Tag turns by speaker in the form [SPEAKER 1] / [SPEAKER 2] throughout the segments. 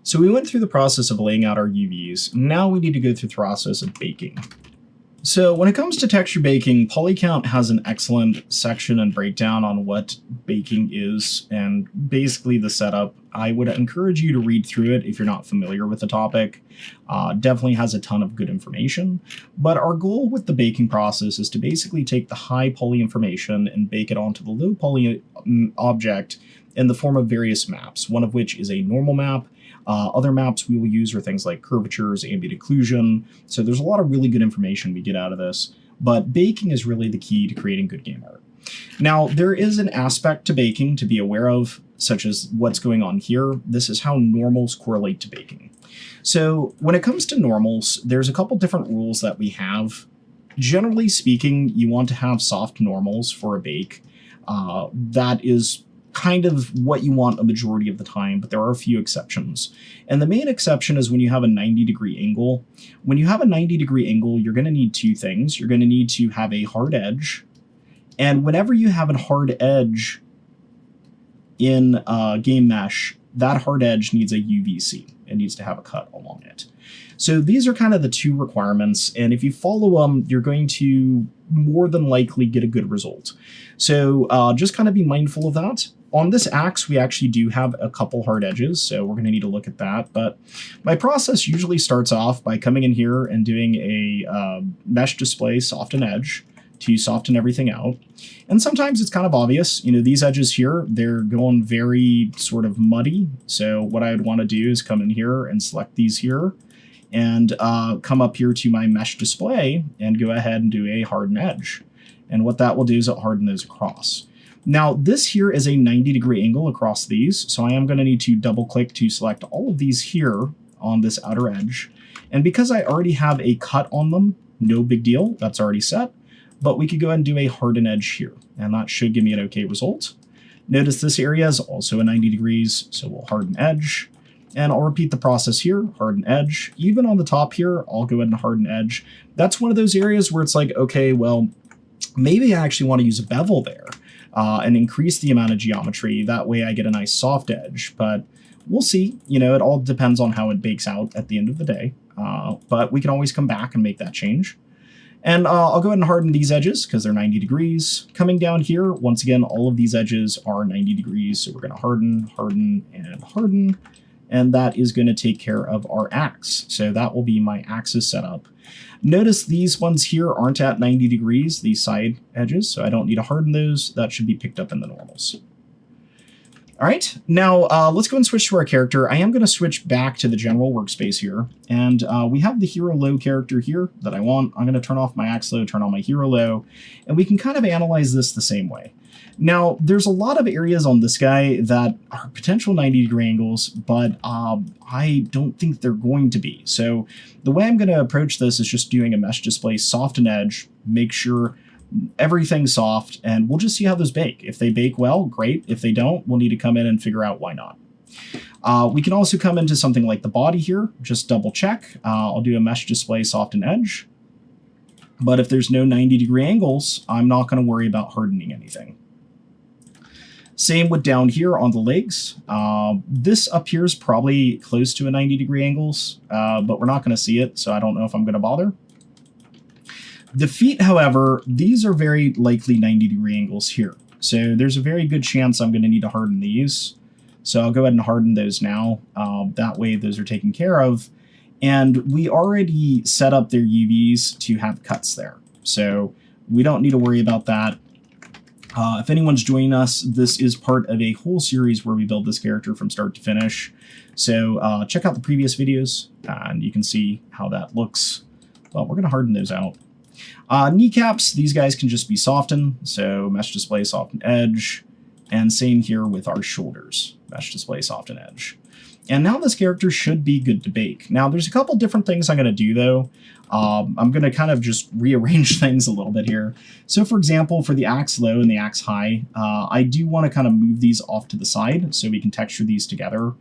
[SPEAKER 1] So we went through the process of laying out our UVs. Now we need to go through the process of baking. So when it comes to texture baking, Polycount has an excellent section and breakdown on what baking is and basically the setup. I would encourage you to read through it if you're not familiar with the topic. Definitely has a ton of good information. But our goal with the baking process is to basically take the high poly information and bake it onto the low poly object in the form of various maps, one of which is a normal map. Other maps we will use are things like curvatures, ambient occlusion. So there's a lot of really good information we get out of this, but baking is really the key to creating good game art. Now, there is an aspect to baking to be aware of, such as what's going on here. This is how normals correlate to baking. So when it comes to normals, there's a couple different rules that we have. Generally speaking, you want to have soft normals for a bake. That is kind of what you want a majority of the time, but there are a few exceptions. And the main exception is when you have a 90-degree angle. When you have a 90-degree angle, you're going to need two things. You're going to need to have a hard edge. And whenever you have a hard edge in Game Mesh, that hard edge needs a UVC. It needs to have a cut along it. So these are kind of the two requirements, and if you follow them, you're going to more than likely get a good result. So just kind of be mindful of that. On this axe, we actually do have a couple hard edges, so we're going to need to look at that. But my process usually starts off by coming in here and doing a mesh display soften edge to soften everything out. And sometimes it's kind of obvious, you know, these edges here, they're going very sort of muddy. So what I would want to do is come in here and select these here and come up here to my mesh display and go ahead and do a harden edge. And what that will do is it'll harden those across. Now this here is a 90-degree angle across these, so I am going to need to double click to select all of these here on this outer edge. And because I already have a cut on them, no big deal, that's already set, but we could go ahead and do a harden edge here, and that should give me an okay result. Notice this area is also a 90 degrees, so we'll harden edge. And I'll repeat the process here, harden edge. Even on the top here, I'll go ahead and harden edge. That's one of those areas where it's like, okay, well, maybe I actually want to use a bevel there and increase the amount of geometry. That way I get a nice soft edge, but we'll see. You know, it all depends on how it bakes out at the end of the day, but we can always come back and make that change. And I'll go ahead and harden these edges because they're 90 degrees. Coming down here, once again, all of these edges are 90 degrees, so we're going to harden, harden, and harden. And that is going to take care of our axe. So that will be my axis setup. Notice these ones here aren't at 90 degrees, these side edges, so I don't need to harden those. That should be picked up in the normals. All right, now let's go and switch to our character. I am going to switch back to the general workspace here. And we have the hero low character here that I want. I'm going to turn off my axe low, turn on my hero low, and we can kind of analyze this the same way. Now, there's a lot of areas on this guy that are potential 90-degree angles, but I don't think they're going to be. So the way I'm going to approach this is just doing a mesh display soften edge, make sure everything's soft, and we'll just see how those bake. If they bake well, great. If they don't, we'll need to come in and figure out why not. We can also come into something like the body here, just double check. I'll do a mesh display soften edge. But if there's no 90-degree angles, I'm not going to worry about hardening anything. Same with down here on the legs. This appears probably close to a 90-degree angles, but we're not going to see it, so I don't know if I'm going to bother. The feet, however, these are very likely 90-degree angles here. So there's a very good chance I'm going to need to harden these. So I'll go ahead and harden those now. That way those are taken care of. And we already set up their UVs to have cuts there. So we don't need to worry about that. If anyone's joining us, this is part of a whole series where we build this character from start to finish. So check out the previous videos and you can see how that looks. Well, we're going to harden those out. Kneecaps, these guys can just be softened. So mesh display soften edge. And same here with our shoulders. Mesh display soften edge. And now this character should be good to bake. Now there's a couple different things I'm going to do though. I'm going to kind of just rearrange things a little bit here. So for example, for the axe low and the axe high, I do want to kind of move these off to the side so we can texture these together.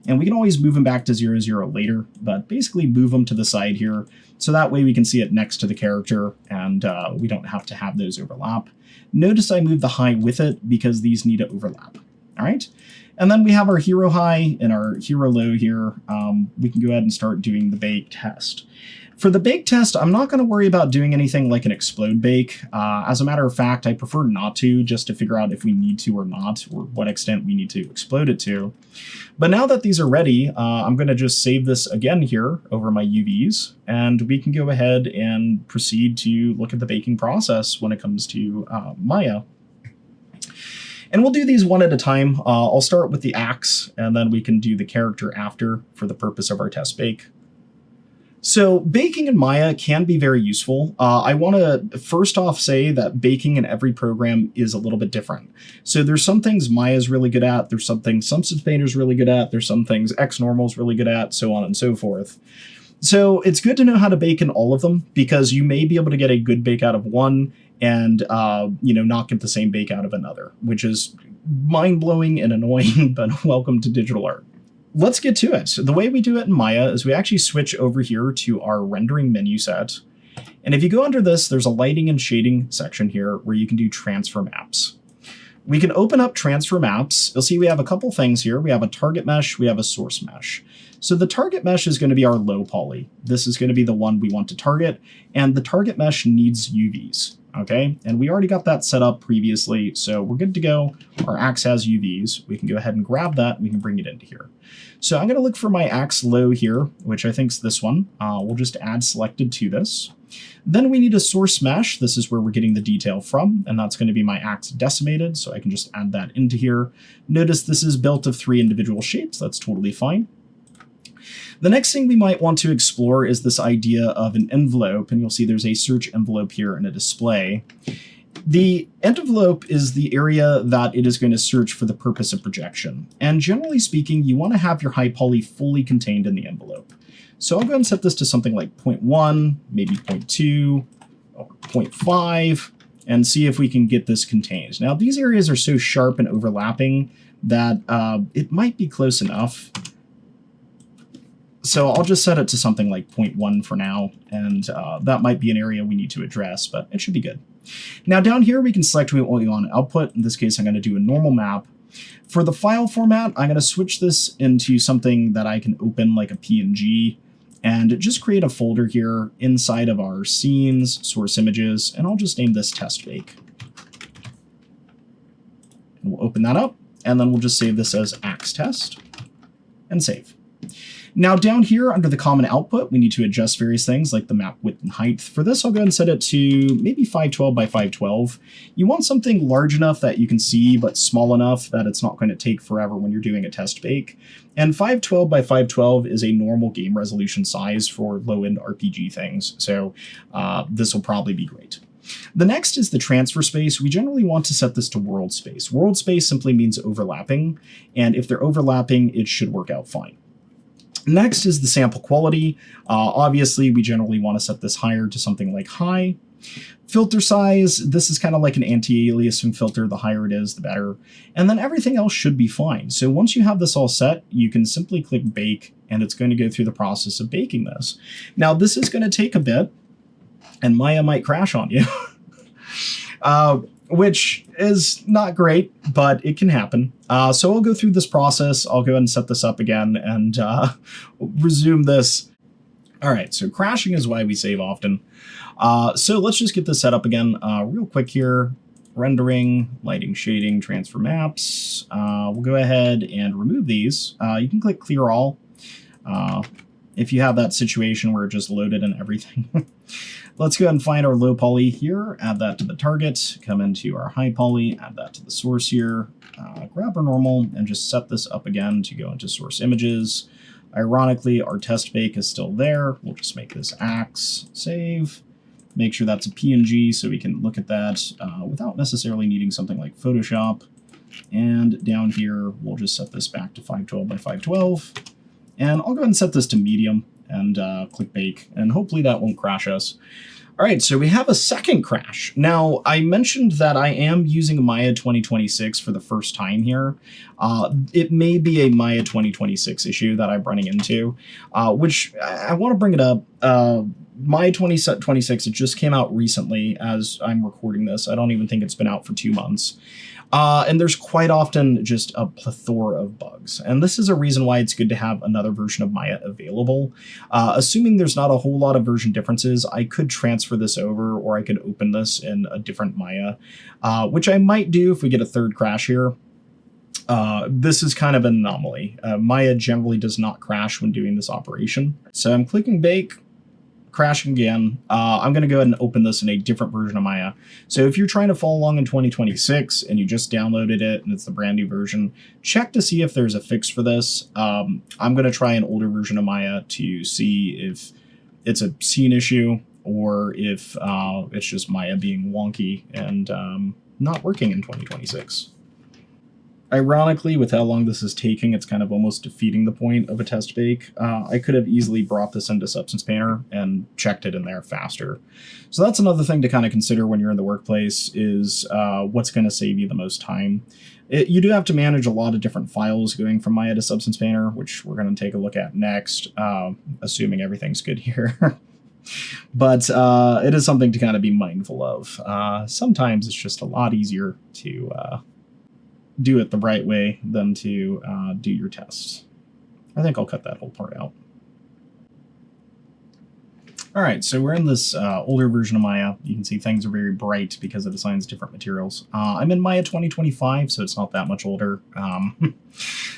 [SPEAKER 1] And we can always move them back to 0, 0 later, but basically move them to the side here. So that way we can see it next to the character and we don't have to have those overlap. Notice I moved the high with it because these need to overlap. All right. And then we have our hero high and our hero low here. We can go ahead and start doing the bake test. For the bake test, I'm not going to worry about doing anything like an explode bake. As a matter of fact, I prefer not to, just to figure out if we need to or not, or what extent we need to explode it to. But now that these are ready, I'm going to just save this again here over my UVs, and we can go ahead and proceed to look at the baking process when it comes to Maya. And we'll do these one at a time. I'll start with the axe, and then we can do the character after for the purpose of our test bake. So baking in Maya can be very useful. I want to first off say that baking in every program is a little bit different. So there's some things Maya is really good at, there's some things Substance Painter is really good at, there's some things Xnormal is really good at, so on and so forth. So it's good to know how to bake in all of them, because you may be able to get a good bake out of one and not get the same bake out of another, which is mind-blowing and annoying, but welcome to digital art. Let's get to it. So the way we do it in Maya is we actually switch over here to our rendering menu set. And if you go under this, there's a lighting and shading section here where you can do transfer maps. We can open up transfer maps. You'll see we have a couple things here. We have a target mesh, we have a source mesh. So the target mesh is going to be our low poly. This is going to be the one we want to target, and the target mesh needs UVs. Okay, and we already got that set up previously, so we're good to go. Our axe has UVs. We can go ahead and grab that, and we can bring it into here. So I'm going to look for my axe low here, which I think is this one. We'll just add selected to this. Then we need a source mesh. This is where we're getting the detail from, and that's going to be my axe decimated, so I can just add that into here. Notice this is built of 3 individual shapes. That's totally fine. The next thing we might want to explore is this idea of an envelope, and you'll see there's a search envelope here in a display. The envelope is the area that it is going to search for the purpose of projection. And generally speaking, you want to have your high poly fully contained in the envelope. So I'll go ahead and set this to something like 0.1, maybe 0.2, or 0.5, and see if we can get this contained. Now, these areas are so sharp and overlapping that it might be close enough. So I'll just set it to something like 0.1 for now, and that might be an area we need to address, but it should be good. Now down here we can select what we want to output. In this case I'm going to do a normal map. For the file format, I'm going to switch this into something that I can open like a PNG, and just create a folder here inside of our scenes, source images, and I'll just name this test bake. And we'll open that up, and then we'll just save this as axe test, and save. Now down here under the common output, we need to adjust various things like the map width and height. For this, I'll go ahead and set it to maybe 512 by 512. You want something large enough that you can see, but small enough that it's not going to take forever when you're doing a test bake. And 512 by 512 is a normal game resolution size for low-end RPG things, so this will probably be great. The next is the transfer space. We generally want to set this to world space. World space simply means overlapping, and if they're overlapping, it should work out fine. Next is the sample quality. Obviously, we generally want to set this higher to something like high. Filter size, this is kind of like an anti-aliasing filter. The higher it is, the better. And then everything else should be fine. So once you have this all set, you can simply click bake, and it's going to go through the process of baking this. Now, this is going to take a bit, and Maya might crash on you. Which is not great, but it can happen. So I'll go through this process. I'll go ahead and set this up again and resume this. All right, so crashing is why we save often. So let's just get this set up again real quick here. Rendering, lighting, shading, transfer maps. We'll go ahead and remove these. You can click clear all if you have that situation where it just loaded and everything. Let's go ahead and find our low poly here, add that to the target, come into our high poly, add that to the source here, grab our normal, and just set this up again to go into source images. Ironically, our test bake is still there. We'll just make this axe, save, make sure that's a PNG so we can look at that without necessarily needing something like Photoshop. And down here, we'll just set this back to 512 by 512. And I'll go ahead and set this to medium and click bake, and hopefully that won't crash us. All right, so we have a second crash. Now, I mentioned that I am using Maya 2026 for the first time here. It may be a Maya 2026 issue that I'm running into, which I want to bring it up. Maya 2026, it just came out recently as I'm recording this. I don't even think it's been out for 2 months. And there's quite often just a plethora of bugs. And this is a reason why it's good to have another version of Maya available. Assuming there's not a whole lot of version differences, I could transfer this over, or I could open this in a different Maya, which I might do if we get a third crash here. This is kind of an anomaly. Maya generally does not crash when doing this operation. So I'm clicking bake, crashing again. I'm going to go ahead and open this in a different version of Maya. So if you're trying to follow along in 2026 and you just downloaded it and it's the brand new version, check to see if there's a fix for this. I'm going to try an older version of Maya to see if it's a scene issue or if it's just Maya being wonky and not working in 2026. Ironically, with how long this is taking, it's kind of almost defeating the point of a test bake. I could have easily brought this into Substance Painter and checked it in there faster. So that's another thing to kind of consider when you're in the workplace is what's going to save you the most time. You do have to manage a lot of different files going from Maya to Substance Painter, which we're going to take a look at next, assuming everything's good here. But it is something to kind of be mindful of. Sometimes it's just a lot easier to do it the right way than to do your tests. I think I'll cut that whole part out. All right, so we're in this older version of Maya. You can see things are very bright because it assigns different materials. I'm in Maya 2025, so it's not that much older.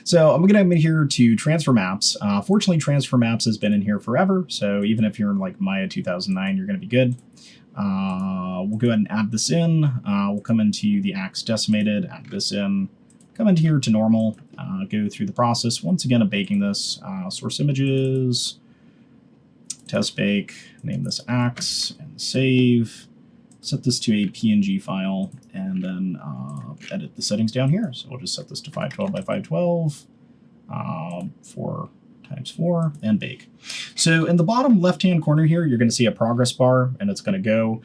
[SPEAKER 1] So I'm gonna come in here to transfer maps. Fortunately, transfer maps has been in here forever, so even if you're in like Maya 2009, you're gonna be good. We'll go ahead and add this in. We'll come into the axe decimated, add this in, come into here to normal, go through the process. Once again of baking this, source images, test bake, name this axe, and save. Set this to a PNG file, and then edit the settings down here. So we'll just set this to 512 by 512, 4 times 4, and bake. So in the bottom left-hand corner here, you're going to see a progress bar, and it's going to go.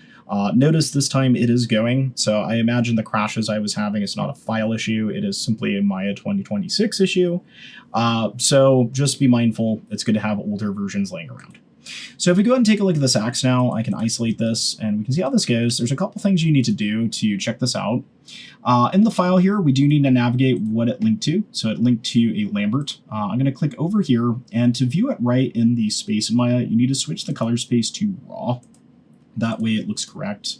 [SPEAKER 1] Notice this time it is going, so I imagine the crashes I was having is not a file issue, it is simply a Maya 2026 issue. So just be mindful, it's good to have older versions laying around. So if we go ahead and take a look at this axe now, I can isolate this and we can see how this goes. There's a couple things you need to do to check this out. In the file here, we do need to navigate what it linked to. So it linked to a Lambert. I'm going to click over here, and to view it right in the space in Maya, you need to switch the color space to raw. That way it looks correct.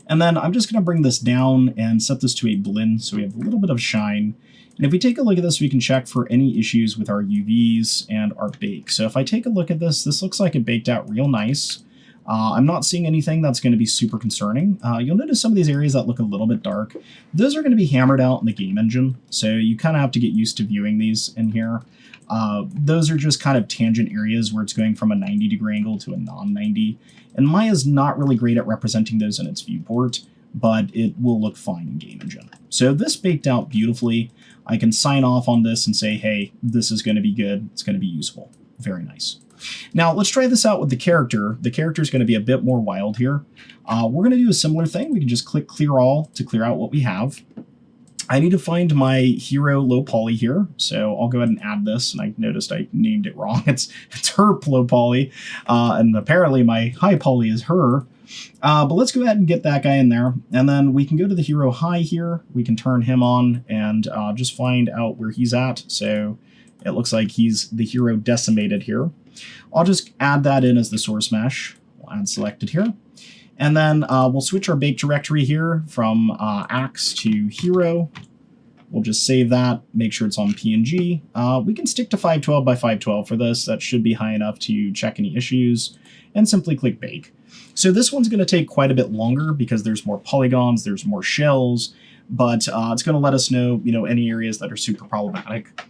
[SPEAKER 1] And then I'm just going to bring this down and set this to a blend so we have a little bit of shine. And if we take a look at this, we can check for any issues with our UVs and our bake. So if I take a look at this, this looks like it baked out real nice. I'm not seeing anything that's going to be super concerning. You'll notice some of these areas that look a little bit dark. Those are going to be hammered out in the game engine, so you kind of have to get used to viewing these in here. Those are just kind of tangent areas where it's going from a 90-degree angle to a non-90. And Maya's not really great at representing those in its viewport, but it will look fine in game engine. So this baked out beautifully. I can sign off on this and say, hey, this is going to be good. It's going to be usable. Very nice. Now let's try this out with the character. The character is going to be a bit more wild here. We're going to do a similar thing. We can just click clear all to clear out what we have. I need to find my hero low poly here, so I'll go ahead and add this. And I noticed I named it wrong. It's herp low poly, and apparently my high poly is her. But let's go ahead and get that guy in there, and then we can go to the hero high here. We can turn him on and just find out where he's at. So it looks like he's the hero decimated here. I'll just add that in as the source mesh. We'll add selected here. And then we'll switch our bake directory here from axe to hero. We'll just save that, make sure it's on PNG. We can stick to 512 by 512 for this. That should be high enough to check any issues, and simply click bake. So this one's going to take quite a bit longer because there's more polygons, there's more shells, but it's going to let us know, any areas that are super problematic.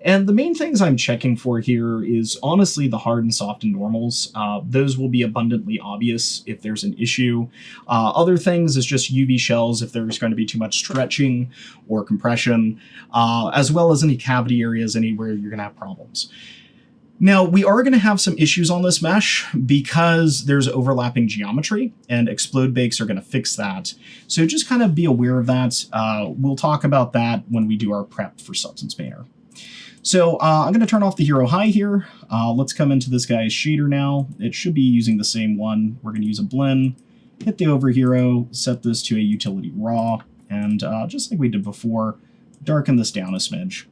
[SPEAKER 1] And the main things I'm checking for here is honestly the hard and soft and normals. Those will be abundantly obvious if there's an issue. Other things is just UV shells if there's going to be too much stretching or compression, as well as any cavity areas anywhere you're going to have problems. Now, we are going to have some issues on this mesh because there's overlapping geometry, and explode bakes are going to fix that. So just kind of be aware of that. We'll talk about that when we do our prep for Substance Painter. So I'm going to turn off the hero high here. Let's come into this guy's shader now. It should be using the same one. We're going to use a blend, hit the over hero, set this to a utility raw. And just like we did before, darken this down a smidge.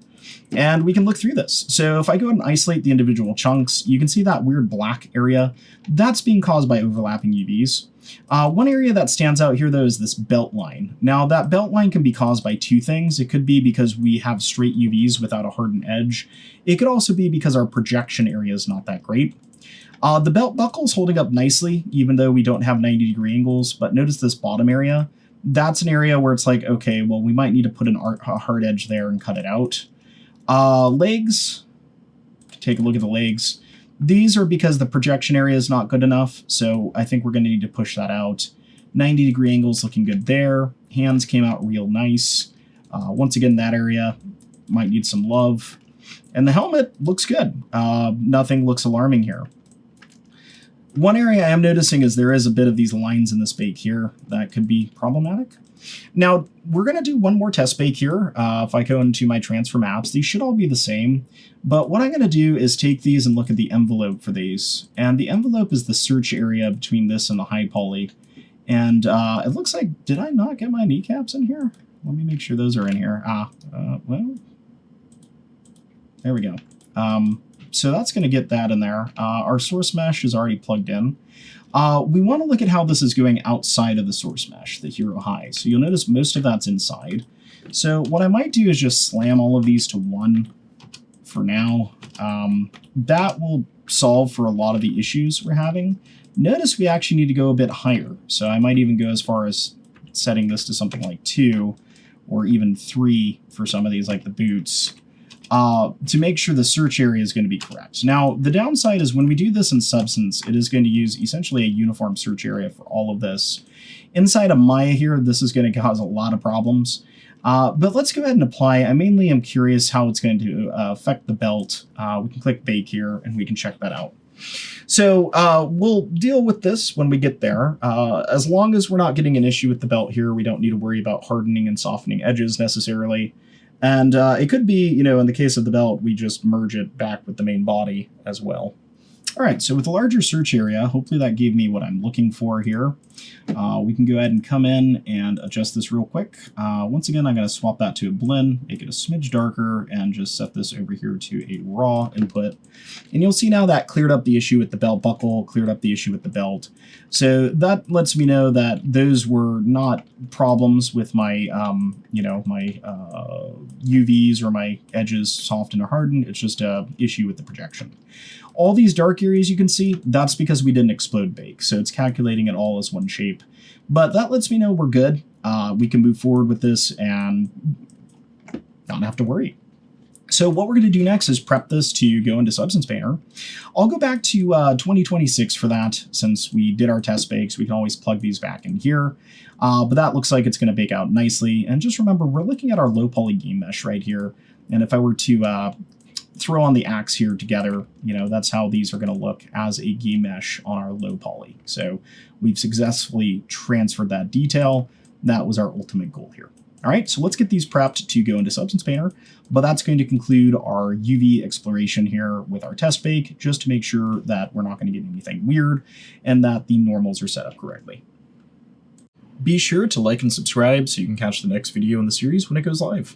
[SPEAKER 1] And we can look through this. So if I go ahead and isolate the individual chunks, you can see that weird black area. That's being caused by overlapping UVs. One area that stands out here, though, is this belt line. Now, that belt line can be caused by two things. It could be because we have straight UVs without a hardened edge. It could also be because our projection area is not that great. The belt buckle is holding up nicely, even though we don't have 90-degree angles. But notice this bottom area. That's an area where it's like, okay, well, we might need to put a hard edge there and cut it out. Legs, take a look at the legs. These are because the projection area is not good enough, so I think we're going to need to push that out. 90-degree angles looking good there. Hands came out real nice. Once again, that area might need some love. And the helmet looks good. Nothing looks alarming here. One area I am noticing is there is a bit of these lines in this bake here that could be problematic. Now, we're going to do one more test bake here. If I go into my transfer maps, these should all be the same. But what I'm going to do is take these and look at the envelope for these. And the envelope is the search area between this and the high poly. And it looks like, did I not get my kneecaps in here? Let me make sure those are in here. Well, there we go. So that's going to get that in there. Our source mesh is already plugged in. We want to look at how this is going outside of the source mesh, the hero high. So you'll notice most of that's inside. So what I might do is just slam all of these to 1 for now. That will solve for a lot of the issues we're having. Notice we actually need to go a bit higher. So I might even go as far as setting this to something like 2 or even 3 for some of these, like the boots. To make sure the search area is going to be correct. Now, the downside is when we do this in Substance, it is going to use essentially a uniform search area for all of this. Inside of Maya here, this is going to cause a lot of problems. But let's go ahead and apply. I mainly am curious how it's going to affect the belt. We can click Bake here, and we can check that out. So we'll deal with this when we get there. As long as we're not getting an issue with the belt here, we don't need to worry about hardening and softening edges necessarily. And it could be, you know, in the case of the belt, we just merge it back with the main body as well. All right, so with a larger search area, hopefully that gave me what I'm looking for here. We can go ahead and come in and adjust this real quick. Once again, I'm going to swap that to a blend, make it a smidge darker, and just set this over here to a raw input. And you'll see now that cleared up the issue with the belt buckle, cleared up the issue with the belt. So that lets me know that those were not problems with my, you know, my UVs or my edges softened or hardened. It's just an issue with the projection. All these dark areas you can see, that's because we didn't explode bake, so it's calculating it all as one shape. But that lets me know we're good. We can move forward with this and not have to worry. So what we're going to do next is prep this to go into Substance Painter. I'll go back to 2026 for that, since we did our test bakes. We can always plug these back in here. But that looks like it's going to bake out nicely. And just remember, we're looking at our low poly game mesh right here. And if I were to throw on the axe here together, you know, that's how these are going to look as a game mesh on our low poly. So we've successfully transferred that detail. That was our ultimate goal here. All right, so let's get these prepped to go into Substance Painter, but that's going to conclude our UV exploration here with our test bake, just to make sure that we're not going to get anything weird and that the normals are set up correctly. Be sure to like and subscribe so you can catch the next video in the series when it goes live.